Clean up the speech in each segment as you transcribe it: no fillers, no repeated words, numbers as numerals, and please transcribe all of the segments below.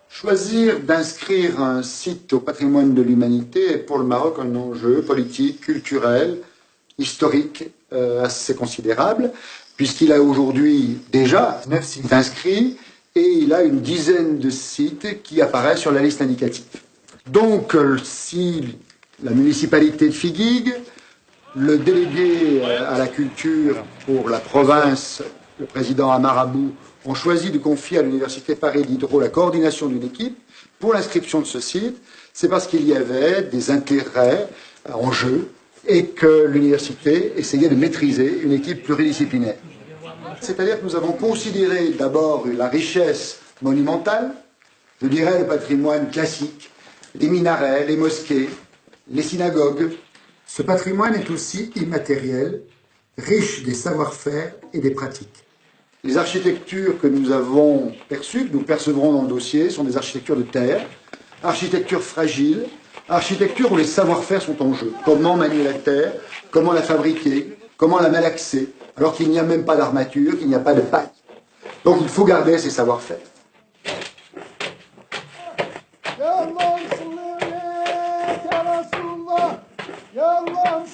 Choisir d'inscrire un site au patrimoine de l'humanité est pour le Maroc un enjeu politique, culturel, historique assez considérable, puisqu'il a aujourd'hui déjà 9 sites inscrits et il a une dizaine de sites qui apparaissent sur la liste indicative. Donc, si la municipalité de Figuigues, le délégué à la culture pour la province, le président Amarabou, ont choisi de confier à l'Université Paris Diderot la coordination d'une équipe pour l'inscription de ce site, c'est parce qu'il y avait des intérêts en jeu et que l'université essayait de maîtriser une équipe pluridisciplinaire. C'est-à-dire que nous avons considéré d'abord la richesse monumentale, je dirais le patrimoine classique, les minarets, les mosquées, les synagogues. Ce patrimoine est aussi immatériel, riche des savoir-faire et des pratiques. Les architectures que nous avons perçues, que nous percevrons dans le dossier, sont des architectures de terre, architectures fragiles, architectures où les savoir-faire sont en jeu. Comment manier la terre, comment la fabriquer, comment la malaxer, alors qu'il n'y a même pas d'armature, qu'il n'y a pas de paille. Donc il faut garder ces savoir-faire.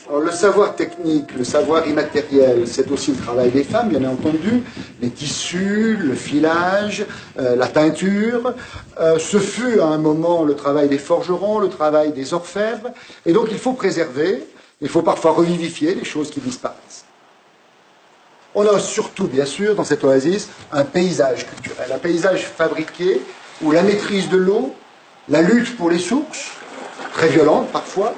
Alors, le savoir technique, le savoir immatériel, c'est aussi le travail des femmes, bien entendu, les tissus, le filage, la teinture. Ce fut à un moment le travail des forgerons, le travail des orfèvres, et donc il faut préserver, il faut parfois revivifier les choses qui disparaissent. On a surtout, bien sûr, dans cette oasis, un paysage culturel, un paysage fabriqué où la maîtrise de l'eau, la lutte pour les sources, très violente parfois,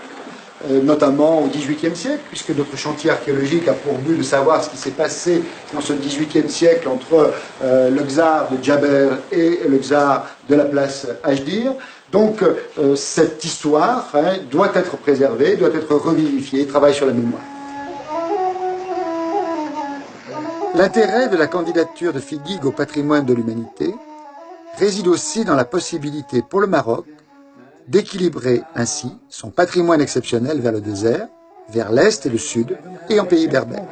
notamment au XVIIIe siècle, puisque notre chantier archéologique a pour but de savoir ce qui s'est passé dans ce XVIIIe siècle entre le Czar de Djaber et le Czar de la place Ajdir. Donc cette histoire doit être préservée, doit être revivifiée, travaille sur la mémoire. L'intérêt de la candidature de Figuigues au patrimoine de l'humanité réside aussi dans la possibilité pour le Maroc d'équilibrer ainsi son patrimoine exceptionnel vers le désert, vers l'Est et le Sud, et en pays berbère.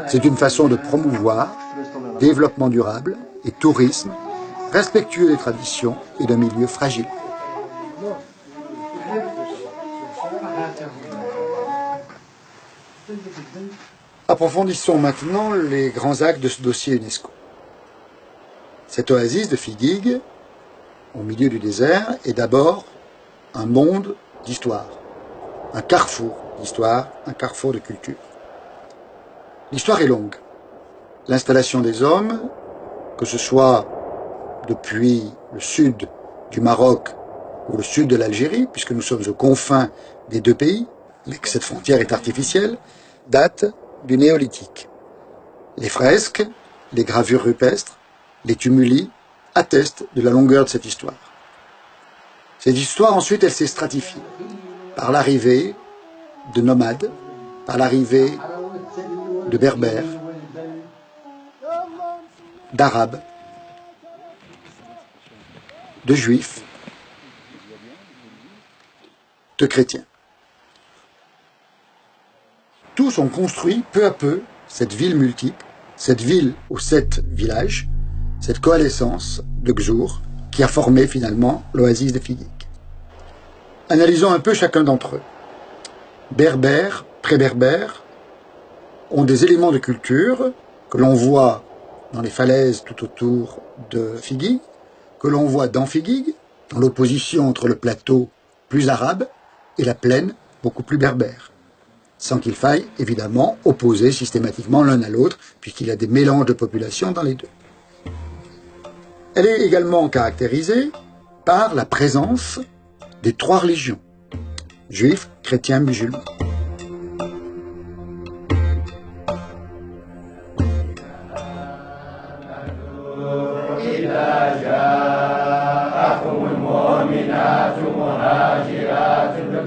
C'est une façon de promouvoir développement durable et tourisme, respectueux des traditions et d'un milieu fragile. Approfondissons maintenant les grands axes de ce dossier UNESCO. Cette oasis de Figuigues, au milieu du désert, est d'abord un monde d'histoire, un carrefour d'histoire, un carrefour de culture. L'histoire est longue. L'installation des hommes, que ce soit depuis le sud du Maroc ou le sud de l'Algérie, puisque nous sommes aux confins des deux pays, mais que cette frontière est artificielle, date du néolithique. Les fresques, les gravures rupestres, les tumuli attestent de la longueur de cette histoire. Cette histoire, ensuite, elle s'est stratifiée par l'arrivée de nomades, par l'arrivée de berbères, d'arabes, de juifs, de chrétiens. Tous ont construit peu à peu cette ville multiple, cette ville aux 7 villages, cette coalescence de Gzour qui a formé finalement l'oasis de Figeac. Analysons un peu chacun d'entre eux. Berbères, pré-berbères, ont des éléments de culture que l'on voit dans les falaises tout autour de Figeac, que l'on voit dans Figeac, dans l'opposition entre le plateau plus arabe et la plaine beaucoup plus berbère, sans qu'il faille évidemment opposer systématiquement l'un à l'autre, puisqu'il y a des mélanges de populations dans les deux. Elle est également caractérisée par la présence des 3 religions, juifs, chrétiens, musulmans.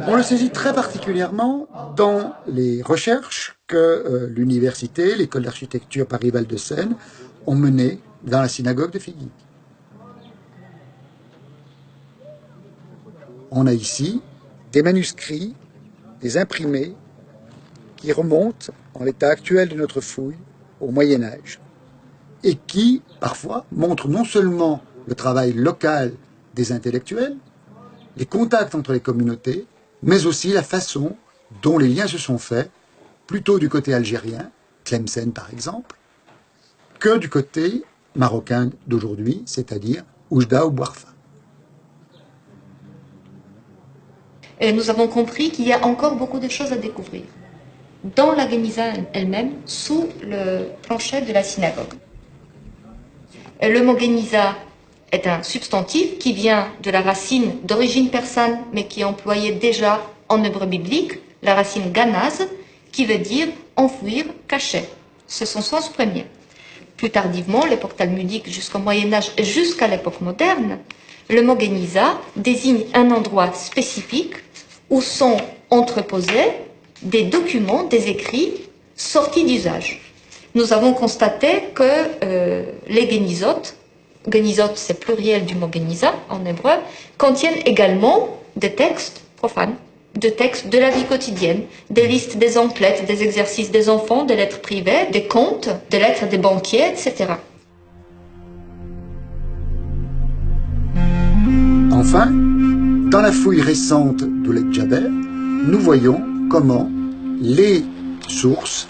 On le saisit très particulièrement dans les recherches que l'université, l'école d'architecture Paris-Val de Seine ont menées dans la synagogue de Figeac. On a ici des manuscrits, des imprimés qui remontent en l'état actuel de notre fouille au Moyen-Âge et qui, parfois, montrent non seulement le travail local des intellectuels, les contacts entre les communautés, mais aussi la façon dont les liens se sont faits, plutôt du côté algérien, Tlemcen par exemple, que du côté marocain d'aujourd'hui, c'est-à-dire Oujda ou Bouarfa. Et nous avons compris qu'il y a encore beaucoup de choses à découvrir dans la Geniza elle-même, sous le plancher de la synagogue. Le mot Geniza est un substantif qui vient de la racine d'origine persane, mais qui est employé déjà en hébreu biblique, la racine ganaz, qui veut dire enfouir, cacher. C'est son sens premier. Plus tardivement, l'époque talmudique jusqu'au Moyen-Âge et jusqu'à l'époque moderne, le mot Geniza désigne un endroit spécifique où sont entreposés des documents, des écrits sortis d'usage. Nous avons constaté que les Genizot c'est pluriel du mot Geniza en hébreu, contiennent également des textes profanes, des textes de la vie quotidienne, des listes des emplettes, des exercices des enfants, des lettres privées, des comptes, des lettres des banquiers, etc. Enfin, dans la fouille récente d'Ouled Djaber, nous voyons comment les sources,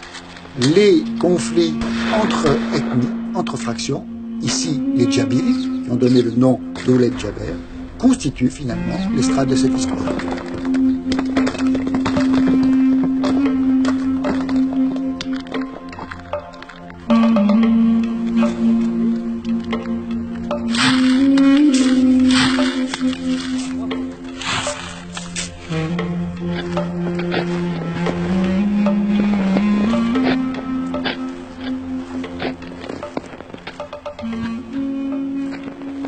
les conflits entre ethnies, entre fractions, ici les Djabiris, qui ont donné le nom d'Ouled Djaber, constituent finalement les strates de cette histoire.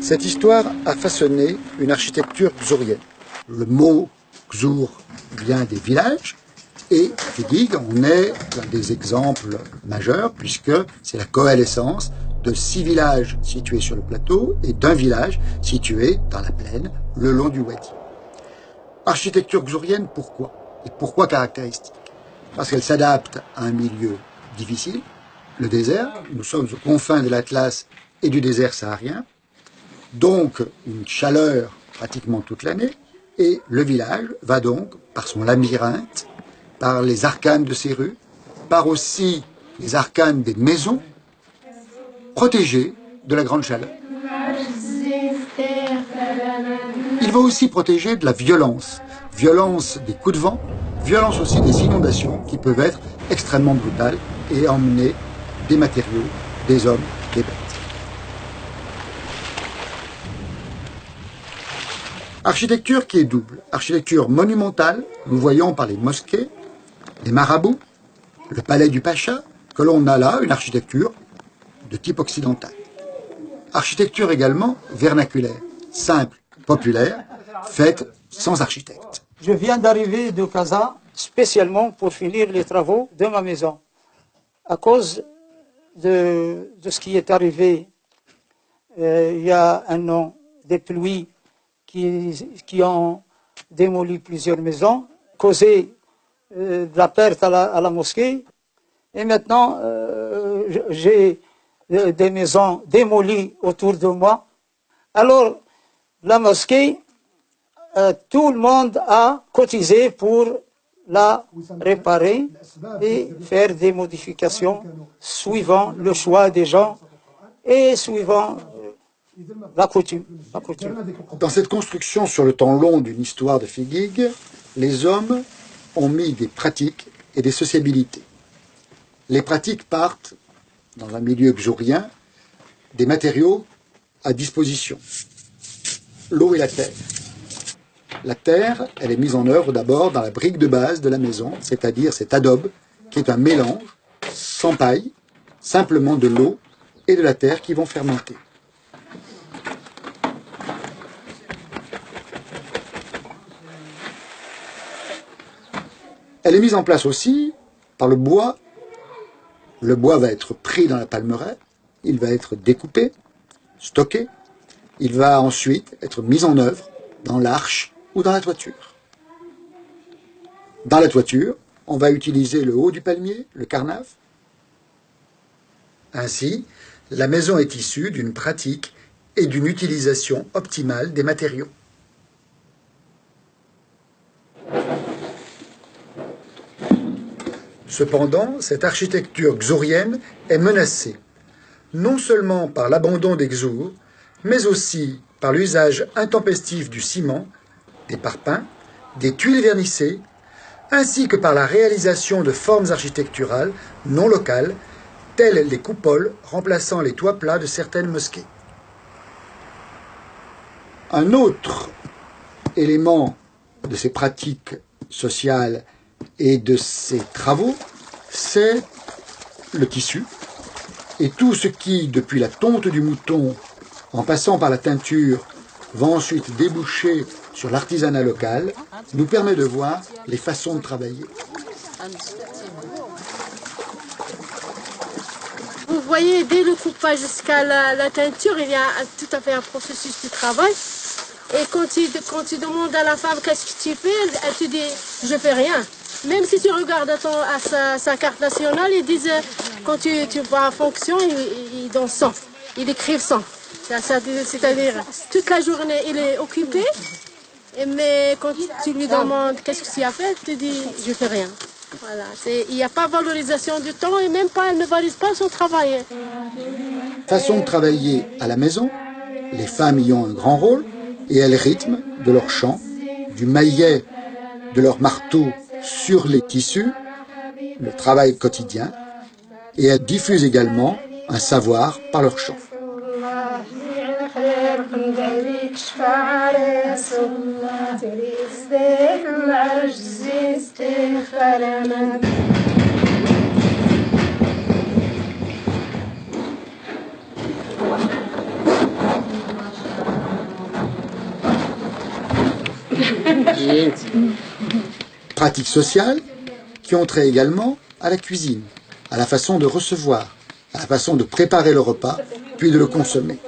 Cette histoire a façonné une architecture gzourienne. Le mot gzour vient des villages et Figeac en est un des exemples majeurs puisque c'est la coalescence de 6 villages situés sur le plateau et d'un village situé dans la plaine le long du Wadi. Architecture gzourienne, pourquoi? Et pourquoi caractéristique? Parce qu'elle s'adapte à un milieu difficile, le désert. Nous sommes aux confins de l'Atlas et du désert saharien. Donc une chaleur pratiquement toute l'année, et le village va donc, par son labyrinthe, par les arcanes de ses rues, par aussi les arcanes des maisons, protégé de la grande chaleur. Il va aussi protéger de la violence, violence des coups de vent, violence aussi des inondations qui peuvent être extrêmement brutales et emmener des matériaux, des hommes, des bêtes. Architecture qui est double. Architecture monumentale, nous voyons par les mosquées, les marabouts, le palais du Pacha, que l'on a là une architecture de type occidental. Architecture également vernaculaire, simple, populaire, faite sans architecte. Je viens d'arriver de Casa spécialement pour finir les travaux de ma maison. À cause de ce qui est arrivé il y a un an, des pluies qui ont démoli plusieurs maisons, causé de la perte à la mosquée. Et maintenant, j'ai des maisons démolies autour de moi. Alors, la mosquée, tout le monde a cotisé pour la réparer et faire des modifications suivant le choix des gens et suivant la coutume. Dans cette construction sur le temps long d'une histoire de Figuig, les hommes ont mis des pratiques et des sociabilités. Les pratiques partent, dans un milieu xourien, des matériaux à disposition. L'eau et la terre. La terre, elle est mise en œuvre d'abord dans la brique de base de la maison, c'est-à-dire cet adobe, qui est un mélange sans paille, simplement de l'eau et de la terre qui vont fermenter. Elle est mise en place aussi par le bois. Le bois va être pris dans la palmeraie, il va être découpé, stocké, il va ensuite être mis en œuvre dans l'arche ou dans la toiture. Dans la toiture, on va utiliser le haut du palmier, le carnave. Ainsi, la maison est issue d'une pratique et d'une utilisation optimale des matériaux. Cependant, cette architecture xourienne est menacée, non seulement par l'abandon des xours, mais aussi par l'usage intempestif du ciment, des parpaings, des tuiles vernissées, ainsi que par la réalisation de formes architecturales non locales, telles les coupoles remplaçant les toits plats de certaines mosquées. Un autre élément de ces pratiques sociales et de ces travaux, c'est le tissu et tout ce qui, depuis la tonte du mouton, en passant par la teinture, va ensuite déboucher sur l'artisanat local, nous permet de voir les façons de travailler. Vous voyez, dès le coupage jusqu'à la teinture, il y a tout à fait un processus de travail. Et quand tu demandes à la femme qu'est-ce que tu fais, elle te dit je fais rien. Même si tu regardes à sa carte nationale, ils disent quand tu vas en fonction, ils donnent 100, ils écrivent 100. C'est-à-dire toute la journée il est occupé, mais quand tu lui demandes qu'est-ce que tu as fait, il te dit je fais rien. Voilà, il n'y a pas de valorisation du temps et même pas, elle ne valorise pas son travail. Façon de travailler à la maison, les femmes y ont un grand rôle et elles rythment de leur chant, du maillet de leur marteau sur les tissus, le travail quotidien, et elles diffusent également un savoir par leur chant. Pratiques sociales qui ont trait également à la cuisine, à la façon de recevoir, à la façon de préparer le repas, puis de le consommer.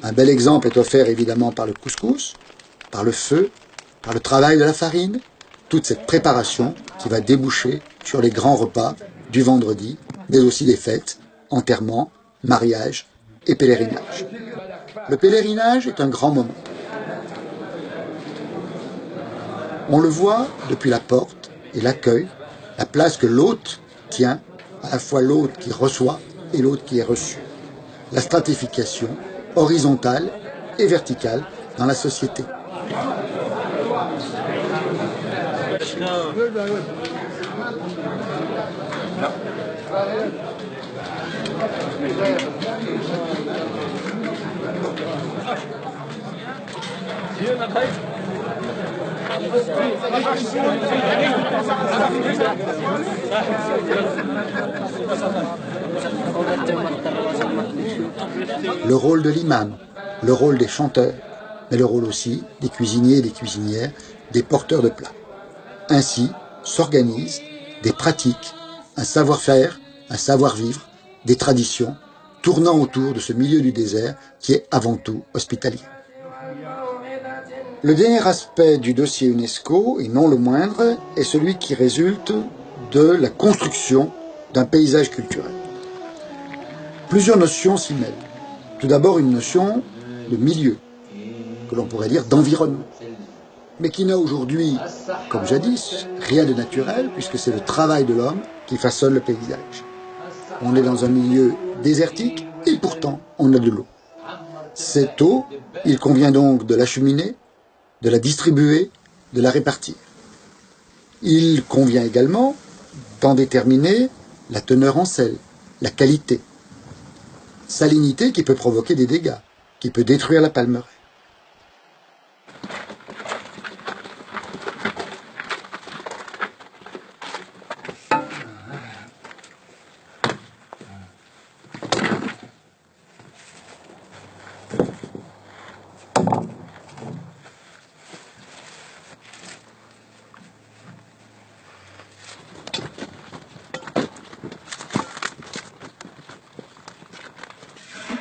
Un bel exemple est offert évidemment par le couscous, par le feu, par le travail de la farine, toute cette préparation qui va déboucher sur les grands repas du vendredi, mais aussi des fêtes, enterrements, mariages et pèlerinages. Le pèlerinage est un grand moment. On le voit depuis la porte et l'accueil, la place que l'hôte tient, à la fois l'hôte qui reçoit et l'hôte qui est reçu. La stratification horizontale et verticale dans la société. Le rôle de l'imam, le rôle des chanteurs, mais le rôle aussi des cuisiniers et des cuisinières, des porteurs de plats. Ainsi s'organisent des pratiques, un savoir-faire, un savoir-vivre, des traditions, tournant autour de ce milieu du désert qui est avant tout hospitalier. Le dernier aspect du dossier UNESCO, et non le moindre, est celui qui résulte de la construction d'un paysage culturel. Plusieurs notions s'y mêlent. Tout d'abord une notion de milieu, que l'on pourrait dire d'environnement, mais qui n'a aujourd'hui, comme jadis, rien de naturel, puisque c'est le travail de l'homme qui façonne le paysage. On est dans un milieu désertique, et pourtant on a de l'eau. Cette eau, il convient donc de l'acheminer, de la distribuer, de la répartir. Il convient également d'en déterminer la teneur en sel, la qualité, salinité qui peut provoquer des dégâts, qui peut détruire la palmeraie.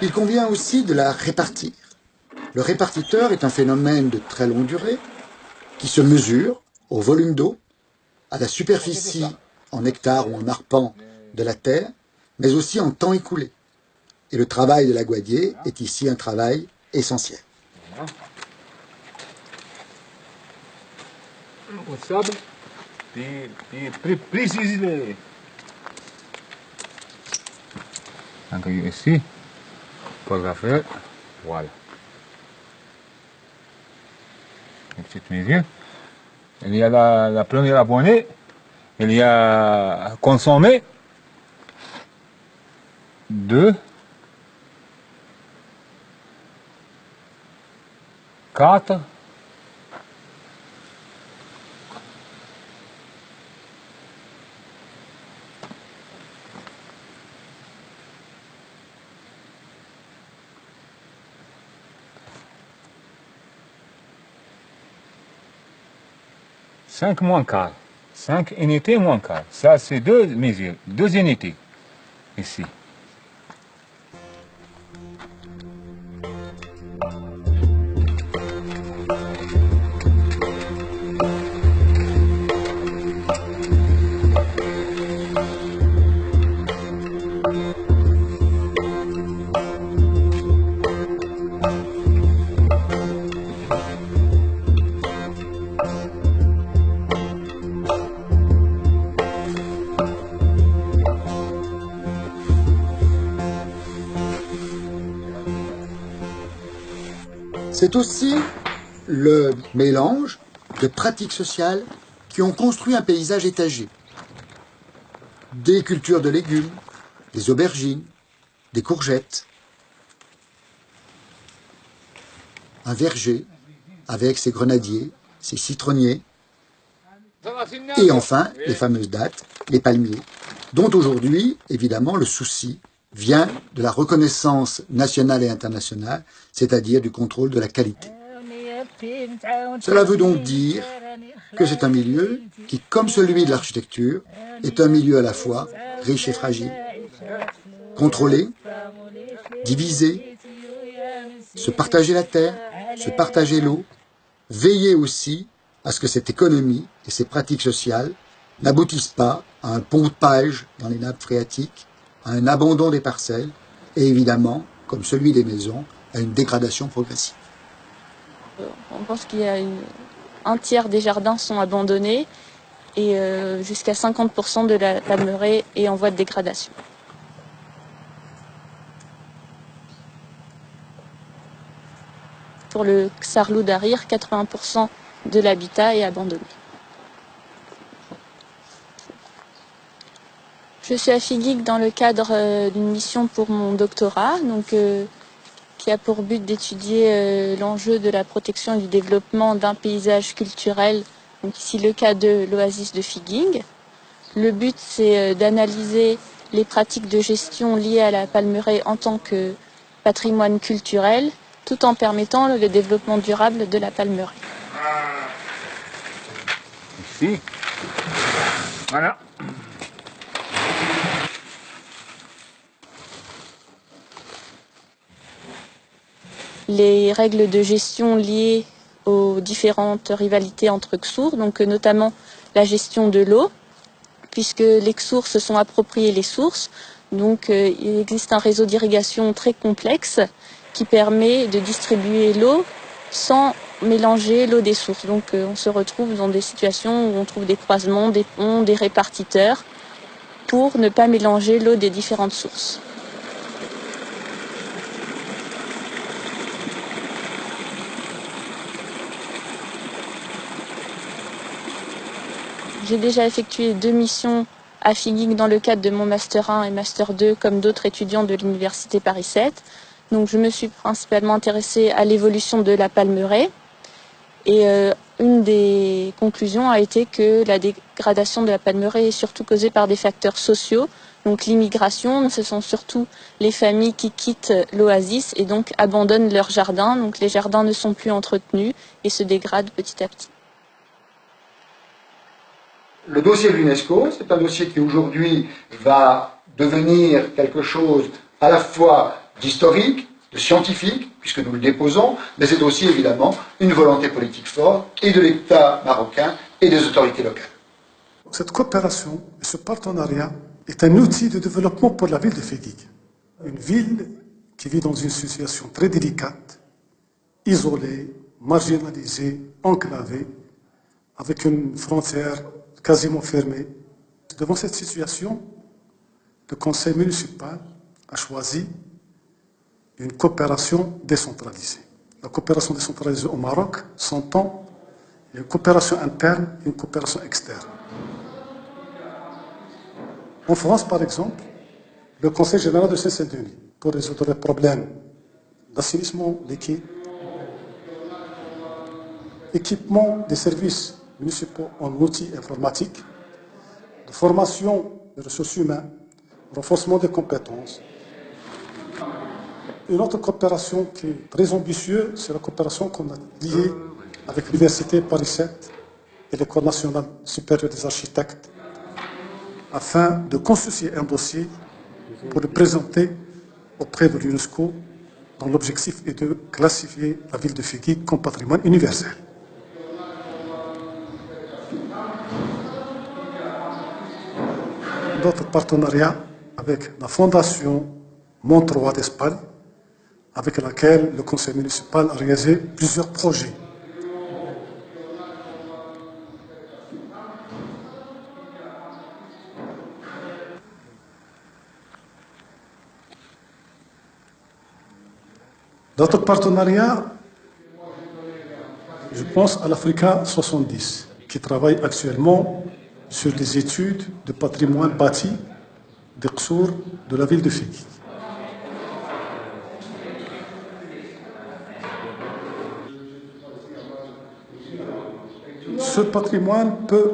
Il convient aussi de la répartir. Le répartiteur est un phénomène de très longue durée qui se mesure au volume d'eau, à la superficie en hectares ou en arpents de la terre, mais aussi en temps écoulé. Et le travail de l'aguadier est ici un travail essentiel. O sable, puis préciser. Donc ici, pour la faire, voilà. Une petite mesure. Il y a la première abonnée, il y a consommé 2, 4, 5 moins 4. 5 unités moins 4. Ça, c'est 2 mesures, 2 unités. Ici. C'est aussi le mélange de pratiques sociales qui ont construit un paysage étagé. Des cultures de légumes, des aubergines, des courgettes, un verger avec ses grenadiers, ses citronniers, et enfin les fameuses dattes, les palmiers, dont aujourd'hui, évidemment, le souci vient de la reconnaissance nationale et internationale, c'est-à-dire du contrôle de la qualité. Cela veut donc dire que c'est un milieu qui, comme celui de l'architecture, est un milieu à la fois riche et fragile. Contrôler, diviser, se partager la terre, se partager l'eau, veiller aussi à ce que cette économie et ces pratiques sociales n'aboutissent pas à un pompage dans les nappes phréatiques, à un abandon des parcelles et évidemment, comme celui des maisons, à une dégradation progressive. On pense qu'il y a un tiers des jardins sont abandonnés et jusqu'à 50% de la palmeraie est en voie de dégradation. Pour le Ksarlou Darir, 80% de l'habitat est abandonné. Je suis à Figuig dans le cadre d'une mission pour mon doctorat, qui a pour but d'étudier l'enjeu de la protection et du développement d'un paysage culturel, donc ici le cas de l'oasis de Figuig. Le but, c'est d'analyser les pratiques de gestion liées à la palmeraie en tant que patrimoine culturel, tout en permettant le développement durable de la palmeraie. Ici, voilà. Les règles de gestion liées aux différentes rivalités entre Ksour, donc notamment la gestion de l'eau, puisque les Ksour se sont appropriés les sources. Donc il existe un réseau d'irrigation très complexe qui permet de distribuer l'eau sans mélanger l'eau des sources. Donc on se retrouve dans des situations où on trouve des croisements, des ponts, des répartiteurs, pour ne pas mélanger l'eau des différentes sources. J'ai déjà effectué 2 missions à Figuig dans le cadre de mon Master 1 et Master 2, comme d'autres étudiants de l'Université Paris 7. Donc je me suis principalement intéressée à l'évolution de la palmeraie. Et une des conclusions a été que la dégradation de la palmeraie est surtout causée par des facteurs sociaux. Donc l'immigration, ce sont surtout les familles qui quittent l'oasis et donc abandonnent leurs jardins. Donc les jardins ne sont plus entretenus et se dégradent petit à petit. Le dossier de l'UNESCO, c'est un dossier qui aujourd'hui va devenir quelque chose à la fois d'historique, de scientifique, puisque nous le déposons, mais c'est aussi évidemment une volonté politique forte et de l'État marocain et des autorités locales. Cette coopération et ce partenariat est un outil de développement pour la ville de Figuig. Une ville qui vit dans une situation très délicate, isolée, marginalisée, enclavée, avec une frontière quasiment fermée. Devant cette situation, le conseil municipal a choisi une coopération décentralisée. La coopération décentralisée au Maroc s'entend une coopération interne et une coopération externe. En France, par exemple, le Conseil général de Seine-Saint-Denis, pour résoudre les problèmes d'assainissement liquide, équipement des services municipaux en outils informatiques, de formation des ressources humaines, renforcement des compétences. Une autre coopération qui est très ambitieuse, c'est la coopération qu'on a liée avec l'Université Paris 7 et l'École nationale supérieure des architectes, afin de constituer un dossier pour le présenter auprès de l'UNESCO, dont l'objectif est de classifier la ville de Figuig comme patrimoine universel. D'autres partenariats avec la Fondation Montroi d'Espagne, avec laquelle le conseil municipal a réalisé plusieurs projets. D'autres partenariats, je pense à l'Africa 70, qui travaille actuellement sur les études de patrimoine bâti des Ksour de la ville de Figuig. Ce patrimoine peut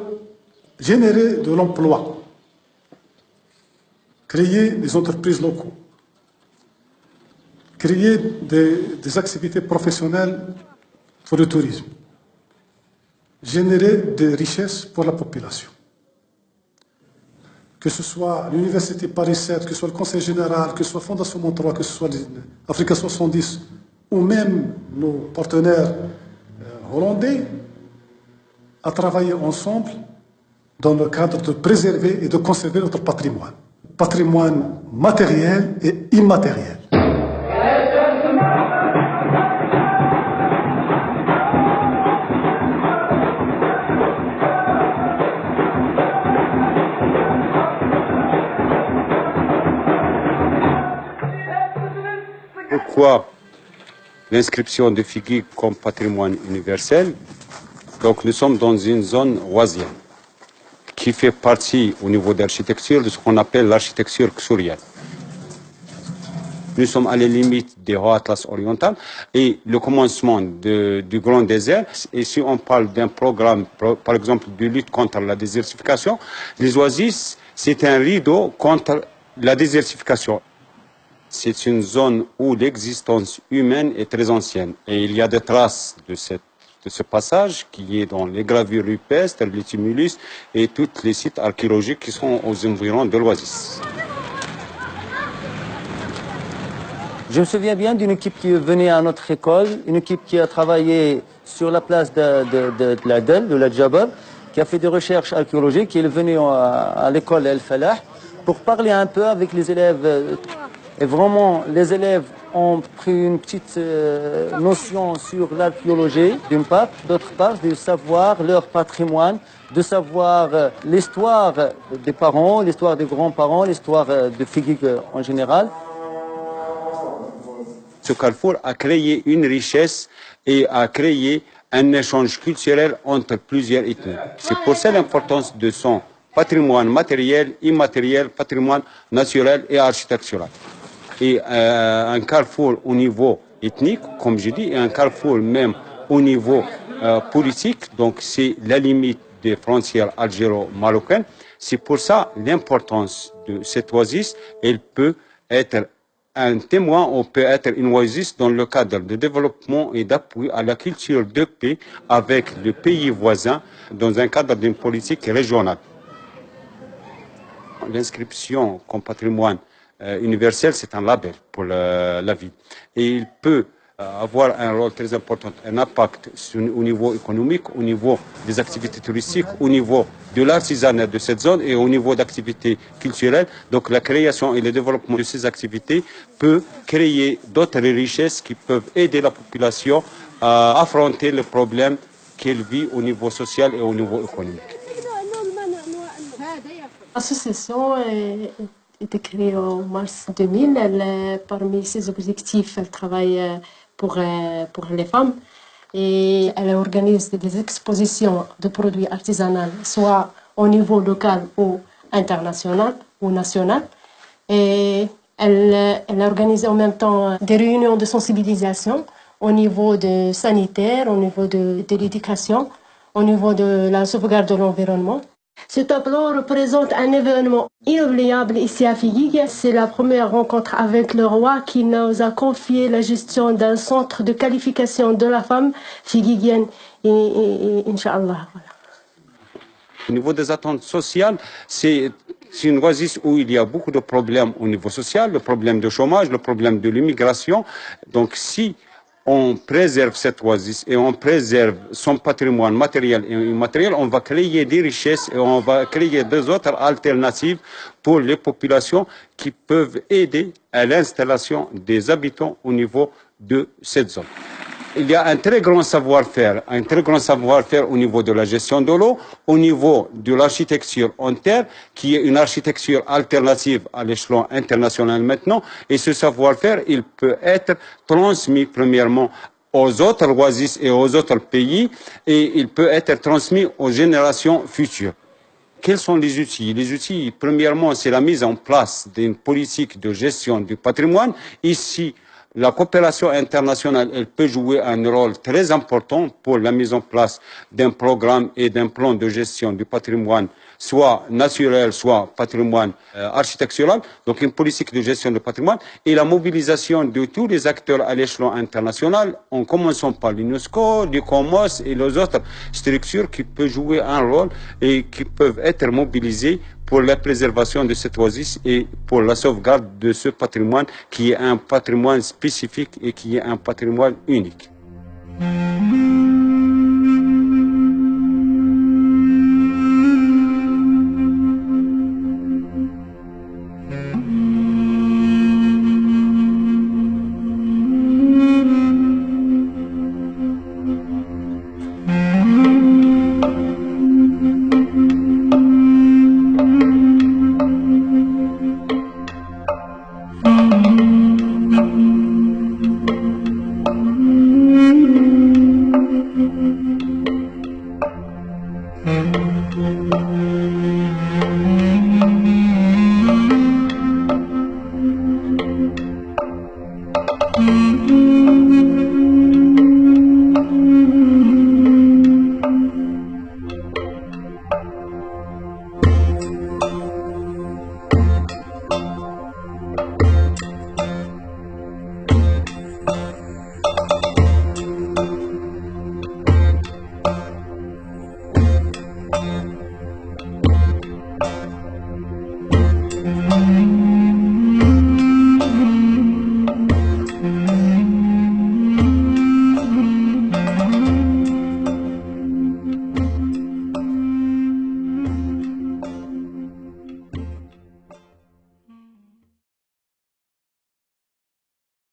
générer de l'emploi, créer des entreprises locales, créer des activités professionnelles pour le tourisme, générer des richesses pour la population. Que ce soit l'Université Paris 7, que ce soit le Conseil général, que ce soit la Fondation Montroi, que ce soit l'Africa 70, ou même nos partenaires hollandais, à travailler ensemble dans le cadre de préserver et de conserver notre patrimoine. Patrimoine matériel et immatériel. Pourquoi l'inscription de Figuig comme patrimoine universel? Donc nous sommes dans une zone oisienne qui fait partie au niveau d'architecture de ce qu'on appelle l'architecture ksourienne. Nous sommes à la limite des Hauts Atlas orientales et le commencement du Grand Désert. Et si on parle d'un programme, par exemple, de lutte contre la désertification, les oasis, c'est un rideau contre la désertification. C'est une zone où l'existence humaine est très ancienne. Et il y a des traces de ce passage qui est dans les gravures rupestres, les tumulus et tous les sites archéologiques qui sont aux environs de l'oasis. Je me souviens bien d'une équipe qui venait à notre école, une équipe qui a travaillé sur la place de la Del, de la Djabar, qui a fait des recherches archéologiques, qui est venue à l'école El Falah pour parler un peu avec les élèves. Et vraiment, les élèves ont pris une petite notion sur l'archéologie, d'une part, d'autre part, de savoir leur patrimoine, de savoir l'histoire des parents, l'histoire des grands-parents, l'histoire de Figuig en général. Ce carrefour a créé une richesse et a créé un échange culturel entre plusieurs ethnies. C'est pour ça l'importance de son patrimoine matériel, immatériel, patrimoine naturel et architectural. Et un carrefour au niveau ethnique, comme je dis, et un carrefour même au niveau politique, donc c'est la limite des frontières algéro-marocaines. C'est pour ça l'importance de cette oasis. Elle peut être un témoin, on peut être une oasis dans le cadre de développement et d'appui à la culture de paix avec le pays voisin dans un cadre d'une politique régionale. L'inscription comme patrimoine universel, c'est un label pour la ville. Et il peut avoir un rôle très important, un impact au niveau économique, au niveau des activités touristiques, au niveau de l'artisanat de cette zone et au niveau d'activités culturelles. Donc la création et le développement de ces activités peut créer d'autres richesses qui peuvent aider la population à affronter les problèmes qu'elle vit au niveau social et au niveau économique. L'association été créée en mars 2000. Parmi ses objectifs, elle travaille pour les femmes et elle organise des expositions de produits artisanaux, soit au niveau local ou international ou national. Et elle organise en même temps des réunions de sensibilisation au niveau de sanitaire, au niveau de l'éducation, au niveau de la sauvegarde de l'environnement. Ce tableau représente un événement inoubliable ici à Figuig. C'est la première rencontre avec le roi qui nous a confié la gestion d'un centre de qualification de la femme figuigienne. Et Inch'Allah. Voilà. Au niveau des attentes sociales, c'est une oasis où il y a beaucoup de problèmes au niveau social, le problème de chômage, le problème de l'immigration. Donc si on préserve cette oasis et on préserve son patrimoine matériel et immatériel, on va créer des richesses et on va créer des autres alternatives pour les populations qui peuvent aider à l'installation des habitants au niveau de cette zone. Il y a un très grand savoir-faire au niveau de la gestion de l'eau, au niveau de l'architecture en terre, qui est une architecture alternative à l'échelon international maintenant. Et ce savoir-faire, il peut être transmis premièrement aux autres oasis et aux autres pays, et il peut être transmis aux générations futures. Quels sont les outils? Les outils, premièrement, c'est la mise en place d'une politique de gestion du patrimoine. Ici, la coopération internationale, elle peut jouer un rôle très important pour la mise en place d'un programme et d'un plan de gestion du patrimoine, soit naturel, soit patrimoine architectural. Donc une politique de gestion du patrimoine et la mobilisation de tous les acteurs à l'échelon international, en commençant par l'UNESCO, l'ICOMOS et les autres structures qui peuvent jouer un rôle et qui peuvent être mobilisées pour la préservation de cette oasis et pour la sauvegarde de ce patrimoine qui est un patrimoine spécifique et qui est un patrimoine unique.